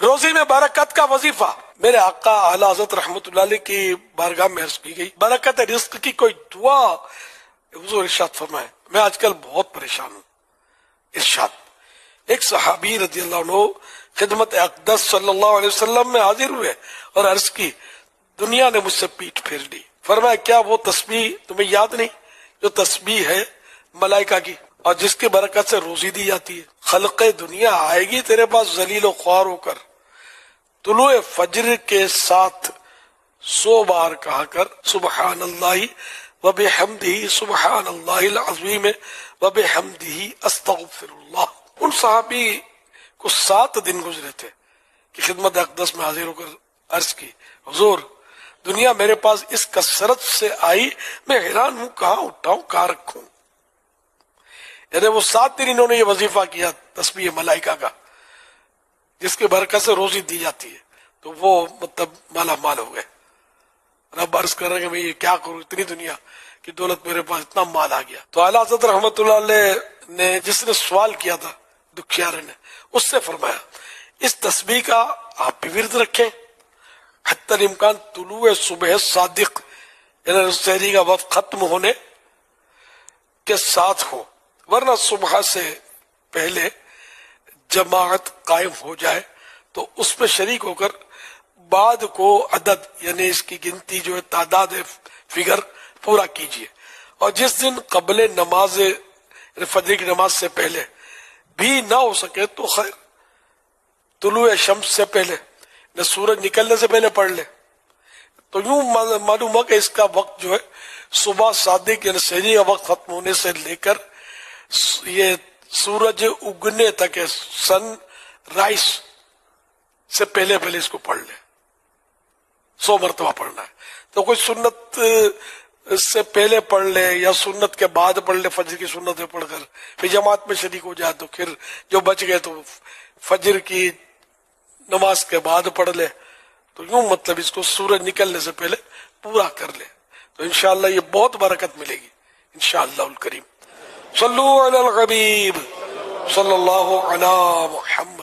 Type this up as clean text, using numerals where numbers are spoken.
روزی میں برکت کا وظیفہ میرے آقا اعلی حضرت رحمت اللہ علیہ کی بارگاہ میں عرض کی گئی، برکت رزق کی کوئی دعا؟ حضور ارشاد فرمائے، میں آج کل بہت پریشان ہوں۔ ارشاد، ایک صحابی رضی اللہ عنہ خدمت اقدس صلی اللہ علیہ وسلم میں حاضر ہوئے اور عرض کی، دنیا نے مجھ سے پیٹھ پھیر لی۔ فرمایا، کیا وہ تسبیح تمہیں یاد نہیں جو تسبیح ہے ملائکہ کی اور جس کی برکت سے روزی دی جاتی ہے؟ خلق دنیا آئے گی تیرے پاس ذلیل و خوار ہو کر، طلوع فجر کے ساتھ 100 بار کہا کر سبحان اللہ وبحمدہ سبحان اللہ العظیم وبحمدہ استغفر اللہ۔ ان صحابی کو 7 دن گزرے تھے کہ خدمت اقدس میں حاضر ہو کر عرض کی، حضور دنیا میرے پاس اس کثرت سے آئی، میں حیران ہوں کہاں اٹھاؤں کہاں رکھوں۔ یعنی وہ 7 دن انہوں نے یہ وظیفہ کیا تسبیح ملائکہ کا، جس کی برکت سے روزی دی جاتی ہے، تو وہ مطلب مالا مال ہو گئے۔ رب عرض کر رہے ہیں کہ میں یہ کیا کروں، اتنی دنیا کی دولت میرے پاس، اتنا مال آ گیا۔ تو اعلیٰ حضرت رحمت اللہ علیہ نے جس نے سوال کیا تھا دکھیارے نے، اس سے فرمایا اس تسبیح کا آپ بھی ورد رکھیں حتی الامکان طلوع صبح صادق، یعنی سحری کا وقت ختم ہونے کے ساتھ ہو، ورنہ صبح سے پہلے جماعت قائم ہو جائے تو اس میں شریک ہو کر بعد کو عدد یعنی اس کی گنتی جو ہے تعداد فگر پورا کیجئے، اور جس دن قبل نماز فجر کی نماز سے پہلے بھی نہ ہو سکے تو خیر، طلوع شمس سے پہلے نہ سورج نکلنے سے پہلے پڑھ لے۔ تو یوں معلوم ہو کہ اس کا وقت جو ہے صبح صادق یعنی سحری کا وقت ختم ہونے سے لے کر یہ سورج اگنے تک ہے، سن رائز سے پہلے اس کو پڑھ لے، 100 مرتبہ پڑھنا ہے۔ تو کوئی سنت سے پہلے پڑھ لے یا سنت کے بعد پڑھ لے، فجر کی سنت پڑھ کر پھر جماعت میں شریک ہو جائے تو پھر جو بچ گئے تو فجر کی نماز کے بعد پڑھ لے، تو یوں مطلب اس کو سورج نکلنے سے پہلے پورا کر لے، تو انشاءاللہ یہ بہت برکت ملے گی انشاءاللہ الکریم۔ صلو علی الحبیب صلی اللہ علی محمد۔